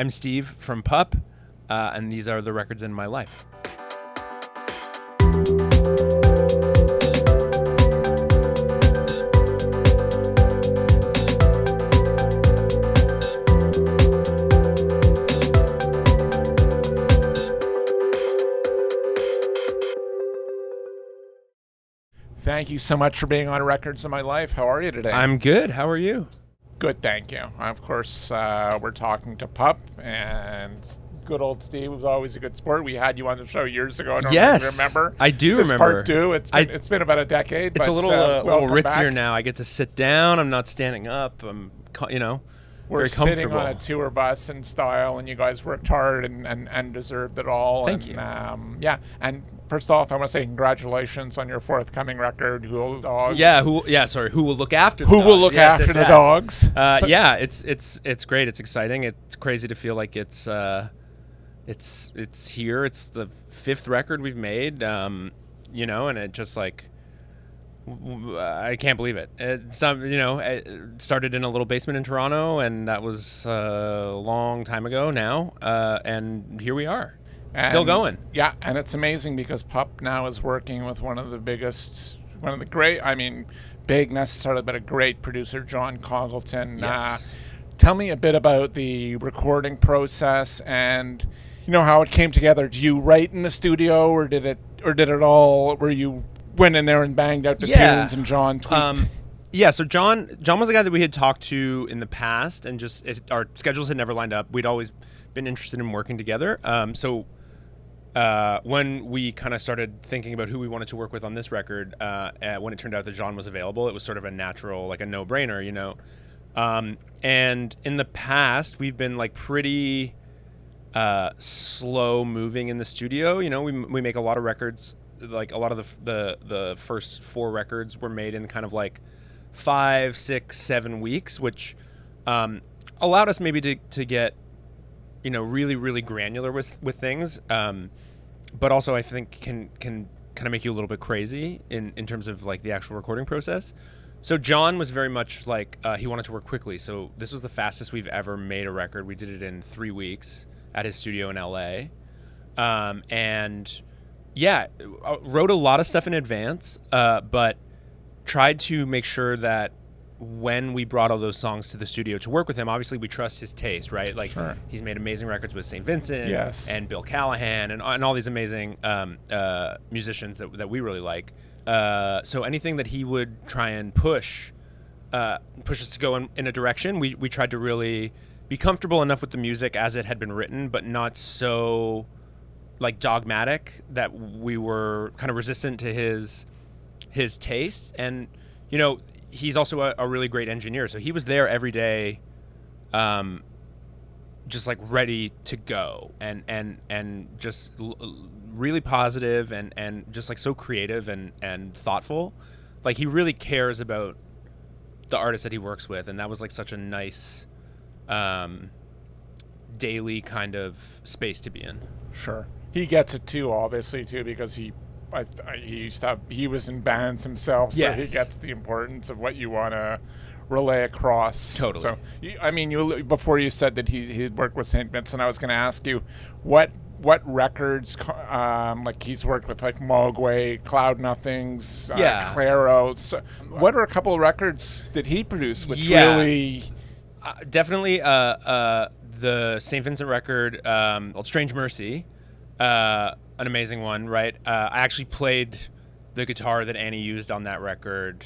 I'm Steve from Pup, and these are the records in my life. Thank you so much for being on Records in My Life. How are you today? I'm good. How are you? Good, thank you. Of course, we're talking to Pup, and good old Steve was always a good sport. We had you on the show years ago. I don't know if you remember. I do this remember. Part two. It's been about a decade. It's but, a little ritzier now. I get to sit down. I'm not standing up. I'm, we're very sitting comfortable. on a tour bus in style, and you guys worked hard and deserved it all. Thank you. And first off, I want to say congratulations on your forthcoming record, Who Will Dogs. Who will look after the Who dogs? will look after the dogs? It's great. It's exciting. It's crazy to feel like it's here. It's the fifth record we've made. And it just like I can't believe it. It started in a little basement in Toronto, and that was a long time ago now. And here we are. Still going. Yeah, and it's amazing because Pup now is working with big, necessarily, but a great producer, John Congleton. Yes. Tell me a bit about the recording process and how it came together. Do you write in the studio, or did it all where you went in there and banged out the tunes and John tweaked? So John was a guy that we had talked to in the past, and our schedules had never lined up. We'd always been interested in working together. When we kind of started thinking about who we wanted to work with on this record, when it turned out that John was available, it was sort of a natural, like a no-brainer, And in the past, we've been like pretty slow moving in the studio. We make a lot of records. Like a lot of the first four records were made in kind of like 5, 6, 7 weeks, which allowed us maybe to get really, really granular with things, but also I think can kind of make you a little bit crazy in terms of like the actual recording process. So John was very much like he wanted to work quickly. So this was the fastest we've ever made a record. We did it in 3 weeks at his studio in LA, wrote a lot of stuff in advance, but tried to make sure that when we brought all those songs to the studio to work with him, obviously we trust his taste, right? Like sure. He's made amazing records with St. Vincent and Bill Callahan and all these amazing musicians that we really like. So anything that he would try and push us to go in a direction, we tried to really be comfortable enough with the music as it had been written, but not so like dogmatic that we were kind of resistant to his taste. And he's also a really great engineer, so he was there every day, just like ready to go and just really positive and just like so creative and thoughtful. Like he really cares about the artists that he works with, and that was like such a nice daily kind of space to be in. Sure. He gets it too, obviously, too, because he was in bands himself, so he gets the importance of what you want to relay across. Totally. So, you before you said that he worked with St. Vincent, I was going to ask you what records, like he's worked with like Mogwai, Cloud Nothings, Clairo. So what are a couple of records that he produced which really... definitely the St. Vincent record, Strange Mercy, an amazing one, right? I actually played the guitar that Annie used on that record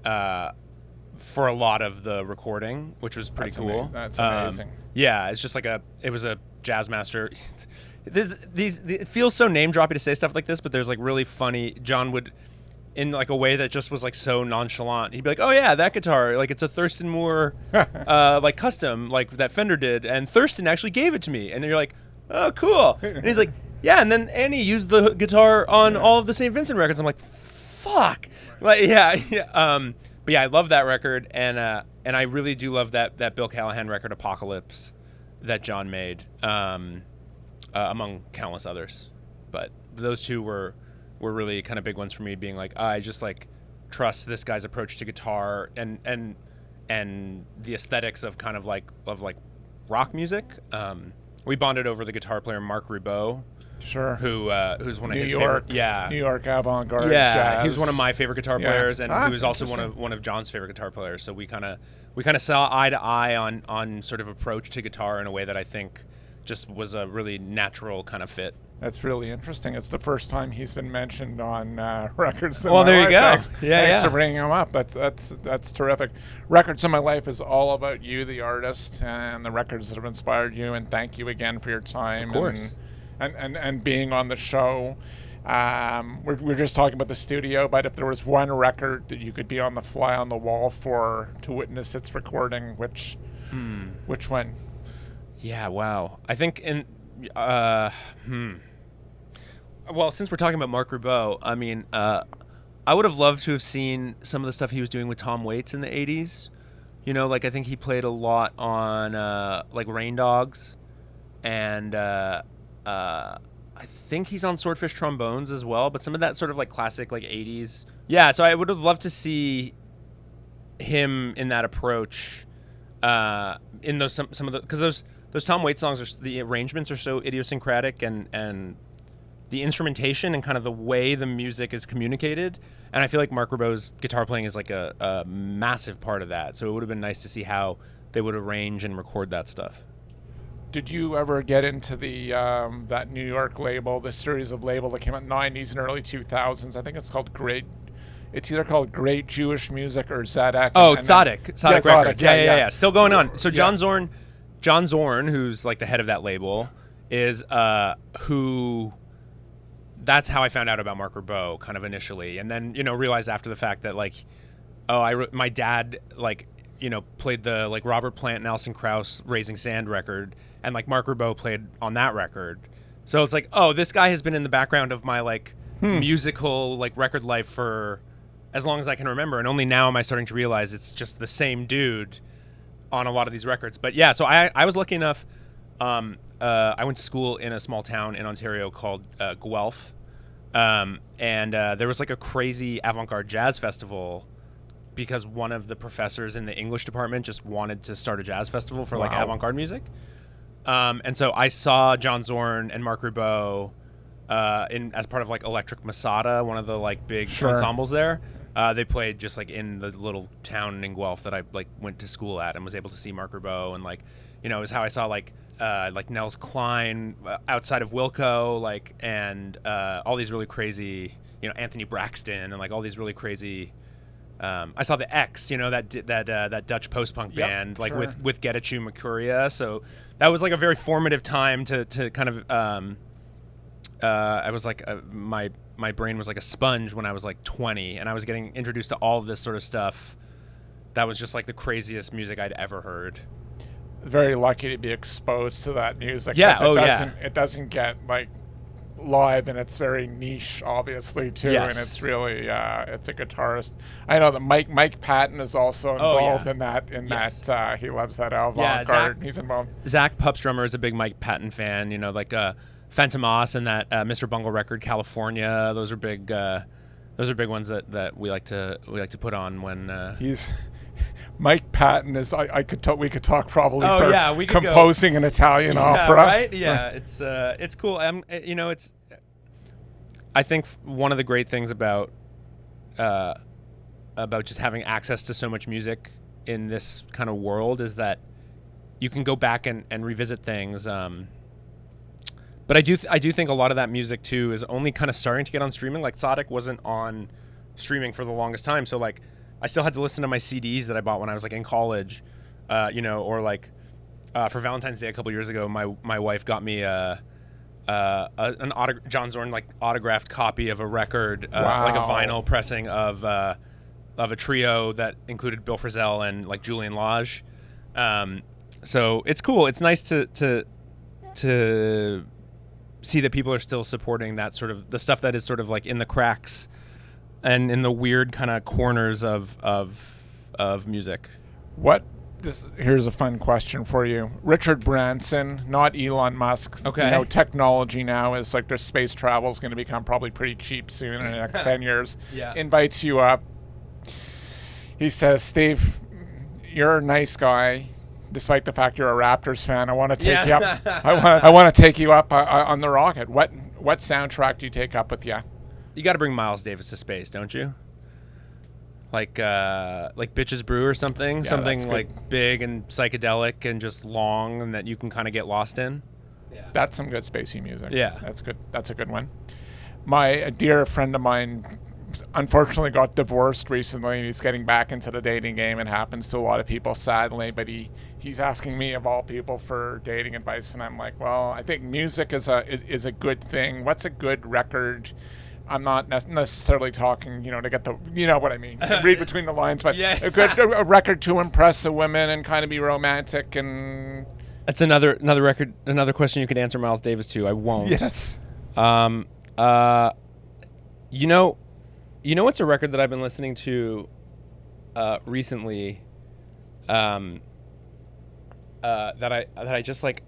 for a lot of the recording, which was pretty cool. That's amazing. It's just like it was a jazz master. It feels so name droppy to say stuff like this, but there's like really funny. John would, in like a way that just was like so nonchalant, he'd be like, "Oh yeah, that guitar, like it's a Thurston Moore, like custom, like that Fender did, and Thurston actually gave it to me." And you're like, "Oh, cool." And he's like, "Yeah," and then Annie used the guitar on all of the St. Vincent records. I'm like, "Fuck!" Like, but yeah, I love that record, and I really do love that Bill Callahan record, Apocalypse, that John made, among countless others. But those two were really kind of big ones for me, being like, I just like trust this guy's approach to guitar and the aesthetics of kind of like rock music. We bonded over the guitar player Marc Ribot. Sure. Who's one of his York, favorite, New York avant-garde jazz. jazz. He was one of my favorite guitar players, and he was also one of John's favorite guitar players. So we kind of saw eye to eye on sort of approach to guitar in a way that I think just was a really natural kind of fit. That's really interesting. It's the first time he's been mentioned on Records in Well, My there Life. you go. Thanks, thanks for bringing him up. That's terrific. Records in My Life is all about you, the artist, and the records that have inspired you. And thank you again for your time. Of course. And being on the show. We're just talking about the studio, but if there was one record that you could be on the fly on the wall for to witness its recording, which one? Yeah, wow. I think well, since we're talking about Marc Ribot, I mean, I would have loved to have seen some of the stuff he was doing with Tom Waits in the 80s. You know, like I think he played a lot on like Rain Dogs, and I think he's on Swordfishtrombones as well, but some of that sort of like classic like 80s. Yeah, so I would have loved to see him in that approach in those some of the, because those Tom Waits songs the arrangements are so idiosyncratic, and the instrumentation and kind of the way the music is communicated. And I feel like Marc Ribot's guitar playing is like a massive part of that. So it would have been nice to see how they would arrange and record that stuff. Did you ever get into the that New York label, the series of label that came out in the 90s and early 2000s? I think it's called Great. It's either called Great Jewish Music or Zack. Oh, Zack Records. Yeah. Still going on. So Yeah. John Zorn, who's like the head of that label, is who. That's how I found out about Marc Ribot kind of initially, and then realized after the fact that like, my dad like played the like Robert Plant and Alison Krauss Raising Sand record, and like Marc Ribot played on that record. So it's like, oh, this guy has been in the background of my like musical like record life for as long as I can remember, and only now am I starting to realize it's just the same dude on a lot of these records. But yeah, so I was lucky enough. I went to school in a small town in Ontario called Guelph, and there was like a crazy avant-garde jazz festival because one of the professors in the English department just wanted to start a jazz festival for like avant-garde music. And so I saw John Zorn and Marc Ribot as part of like Electric Masada, one of the like big ensembles there. They played just like in the little town in Guelph that I like went to school at, and was able to see Marc Ribot, and like it was how I saw like Nels Cline outside of Wilco, like, and all these really crazy, Anthony Braxton, and like all these really crazy. I saw the X, that Dutch post-punk band, like with Getachew Mercuria. So that was like a very formative time to kind of. I was like my brain was like a sponge when I was like 20, and I was getting introduced to all of this sort of stuff. That was just like the craziest music I'd ever heard. Very lucky to be exposed to that music. Yeah, It doesn't get like live, and it's very niche, obviously, too. Yes. And it's really it's a guitarist. I know that Mike Patton is also involved in that. That he loves that avant-garde. He's involved. Zack Pup's drummer is a big Mike Patton fan. Like Phantomas and that Mr. Bungle record, California. Those are big ones that we like to put on when he's. Mike Patton is. We could talk probably we could composing an Italian opera. Right? Yeah, it's cool. It's. I think one of the great things about just having access to so much music in this kind of world is that you can go back and revisit things. But I do think a lot of that music too is only kind of starting to get on streaming. Like Zack wasn't on streaming for the longest time, so like. I still had to listen to my CDs that I bought when I was like in college, or like for Valentine's Day a couple years ago, my wife got me an John Zorn like autographed copy of a record, like a vinyl pressing of a trio that included Bill Frisell and like Julian Lage. So it's cool. It's nice to see that people are still supporting that sort of the stuff that is sort of like in the cracks. And in the weird kind of corners of music. Here's a fun question for you. Richard Branson, not Elon Musk. Okay. Technology now is like their space travel is going to become probably pretty cheap soon in the next 10 years. Yeah. Invites you up. He says, Steve, you're a nice guy. despite the fact you're a Raptors fan, I want to take you up. I want to take you up on the rocket. What soundtrack do you take up with you? You got to bring Miles Davis to space, don't you? Like Bitches Brew or something. Yeah, something like big and psychedelic and just long and that you can kind of get lost in. Yeah. That's some good spacey music. Yeah. That's good. That's a good one. A dear friend of mine unfortunately got divorced recently, and he's getting back into the dating game. It happens to a lot of people, sadly, but he's asking me of all people for dating advice, and I'm like, well, I think music is a good thing. What's a good record? I'm not necessarily talking, to get the, what I mean. You can read between the lines, but a record to impress a woman and kind of be romantic. And that's another record, another question you could answer Miles Davis to. I won't. Yes. What's a record that I've been listening to recently that I just like,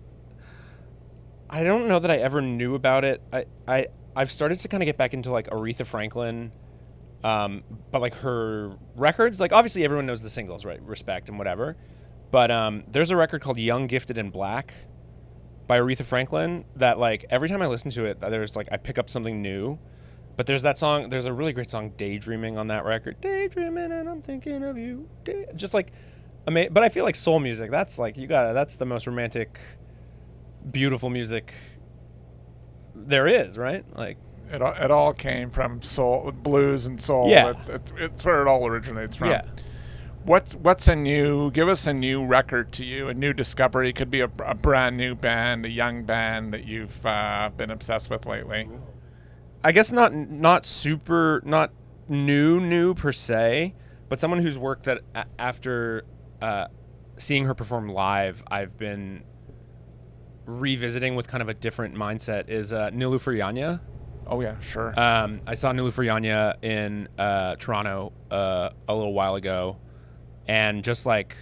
I don't know that I ever knew about it. I've started to kind of get back into like Aretha Franklin, but like her records, like obviously everyone knows the singles, right? Respect and whatever. But there's a record called Young, Gifted, and Black by Aretha Franklin that like every time I listen to it, there's like I pick up something new. But there's that song, there's a really great song, Daydreaming, on that record. Daydreaming and I'm thinking of you. Just like, but I feel like soul music, that's like, that's the most romantic, beautiful music there is, right? Like it all came from soul, blues and soul. Yeah. It's where it all originates from. Yeah. Give us a new record to you, a new discovery. It could be a brand new band, a young band that you've been obsessed with lately. I guess not new per se, but someone whose work that after seeing her perform live, I've been revisiting with kind of a different mindset is Niloufer Yanya. Oh yeah, sure. I saw Niloufer Yanya in Toronto a little while ago, and just like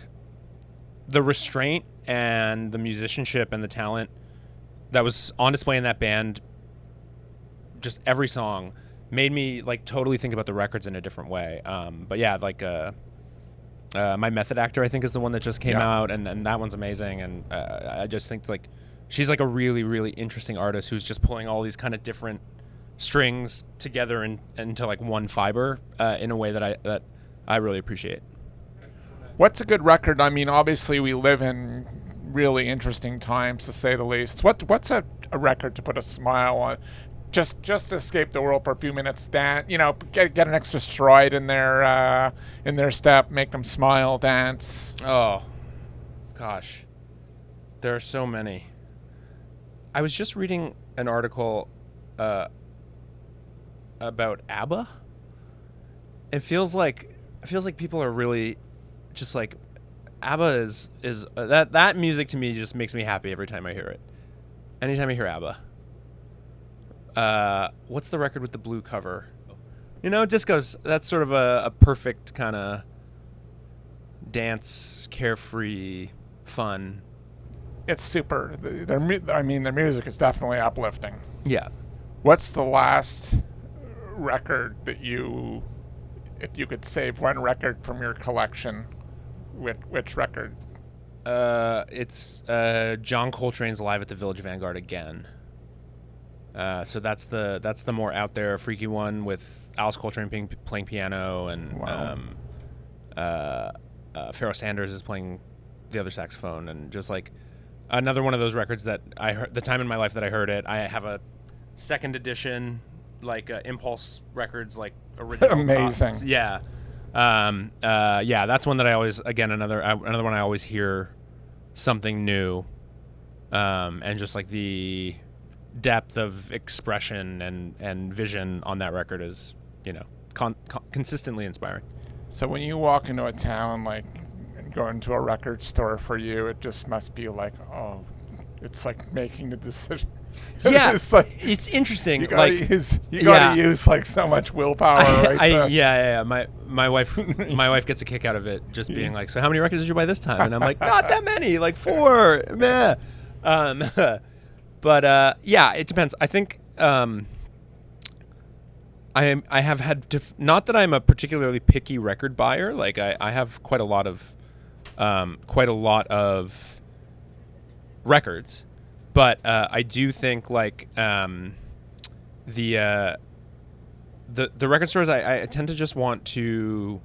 the restraint and the musicianship and the talent that was on display in that band, just every song made me like totally think about the records in a different way. But yeah, like My Method Actor, I think, is the one that just came out, and that one's amazing. And I just think like she's like a really, really interesting artist who's just pulling all these kind of different strings together into like one fiber in a way that I really appreciate. What's a good record? I mean, obviously we live in really interesting times, to say the least. What's a record to put a smile on? Just to escape the world for a few minutes, dance. Get an extra stride in their step, make them smile, dance. Oh, gosh, there are so many. I was just reading an article about ABBA. It feels like people are really just like ABBA is that music to me just makes me happy every time I hear it. Anytime I hear ABBA. What's the record with the blue cover? Disco's, that's sort of a perfect kind of dance, carefree, fun. It's super. Their music is definitely uplifting. Yeah. What's the last record that if you could save one record from your collection, which record? It's John Coltrane's Live at the Village Vanguard again. So that's the more out there, freaky one with Alice Coltrane playing piano, and Pharoah Sanders is playing the other saxophone, and just like another one of those records that I heard the time in my life that I heard it. I have a second edition, like Impulse Records, like original. Amazing. Copies. Yeah. That's one that I always, again, another one I always hear something new, and just like the depth of expression and vision on that record is, consistently inspiring. So when you walk into a town, like, and go into a record store, for you, it just must be like, oh, it's like making the decision. Yeah, it's interesting. You gotta use like so much willpower. My wife gets a kick out of it, just being like, so how many records did you buy this time? And I'm like, not that many, like 4. Meh. But it depends. I think I have had not that I'm a particularly picky record buyer. Like I have quite a lot of quite a lot of records, but I do think like the record stores, I tend to just want to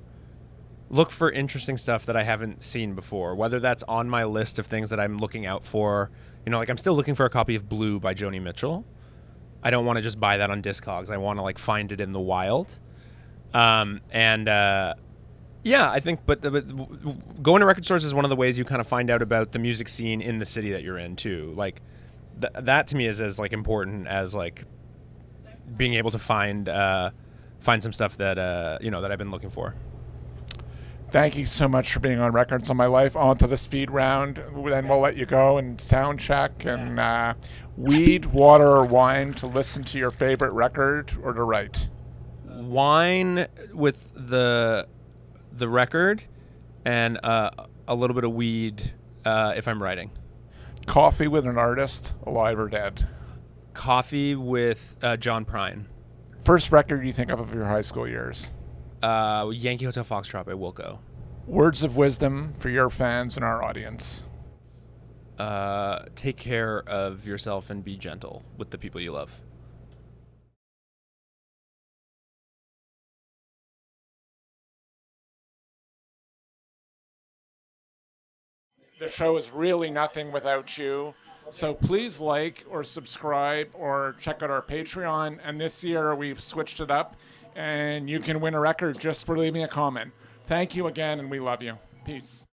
look for interesting stuff that I haven't seen before, whether that's on my list of things that I'm looking out for. You know, like I'm still looking for a copy of Blue by Joni Mitchell. I don't want to just buy that on Discogs. I want to like find it in the wild. Yeah, I think, but going to record stores is one of the ways you kind of find out about the music scene in the city that you're in too. Like that to me is as like important as like being able to find some stuff that you know, that I've been looking for. Thank you so much for being on Records on My Life. On to the speed round. Then we'll let you go and sound check and weed, water, or wine to listen to your favorite record or to write. Wine with the record, and a little bit of weed if I'm writing. Coffee with an artist, alive or dead. Coffee with John Prine. First record you think of your high school years. Yankee Hotel Foxtrot by Wilco. Words of wisdom for your fans and our audience. Take care of yourself and be gentle with the people you love. The show is really nothing without you. So please like or subscribe or check out our Patreon. And this year we've switched it up, and you can win a record just for leaving a comment. Thank you again, and we love you. Peace.